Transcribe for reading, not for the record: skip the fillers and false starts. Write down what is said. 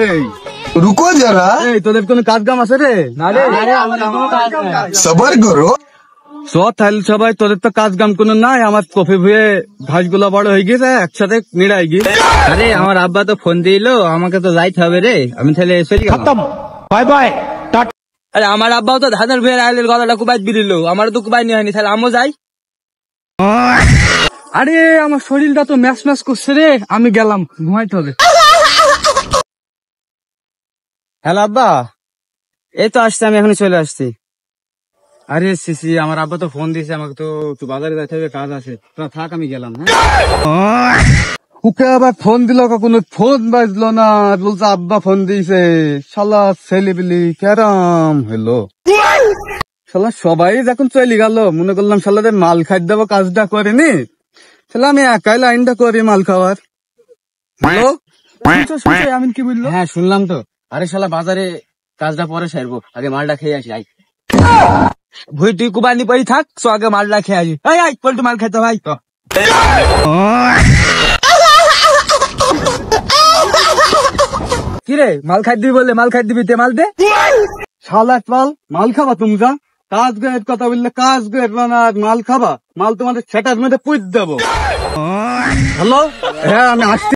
এই রুকো যারা, এই তোদের কোনো কাজ কাম আছে রে? না রে, সবার করো। তাহলে সবাই তোদের তো কাজ কাম কোনো নাই। আমার কফি ভুয়ে ঘাসগুলো বড় হয়ে গেছে, একসাথে নিড়াই গিয়ে। আরে আমার আব্বা তো ফোন দিলো, আমাকে তো যাইতে হবে রে। আমি তাহলে চলে গেলাম। Bye bye. আরে আমার আব্বাও তো ধানের ভুয়ের আইলের গলাটা কুবাই দিল, আমারও তো কুবাই নিয়ে হয়নি, তাহলে আমিও যাই। আরে আমার শরীরটা তো ম্যাচ ম্যাচ করছে রে, আমি গেলাম, ঘুমাইতে হবে। হ্যালো আব্বা, এই তো আসছি, আমি এখনই চলে আসছি। আরে সিসি, আমার আব্বা তো ফোন দিয়েছে আমাকে, তো একটু বাজারে যাইতে হবে, কাজ আছে। তোরা থাক, আমি গেলাম। হ্যাঁ, ওকে আবার ফোন দিল, কখনো ফোন বাজলো না, বলছে আব্বা ফোন দিয়েছে। শালা ছেলেবিলি কেরাম হলো। শালা সবাই যখন চলে গেল, মনে করলাম শালাদের মাল খাই দেবো, কাজটা করেনি। শালা আমি একাই লাইনটা করি মাল খাওয়ার। হ্যালো, আমি কি বললো? হ্যাঁ শুনলাম তো। আরে শালা বাজারে কাজটা পরে সারবো, আগে মালটা খেয়ে আসি। আই ভুই, তুই কুবানি পরে থাক, তো আগে মালটা খেয়ে আসি। আই পল্টু মাল খাইতে ভাই তো। কিরে মাল খাই দিবি বললে, মাল খাই দিবি, তে মাল দে। শালা মাল খাবা তুমি? যা কাজ গের কথা বললে, কাজ গের না, মাল খাবা? মাল তোমাদের সেটার মধ্যে পুঁত দেবো। হ্যালো, হ্যাঁ আমি আসছি।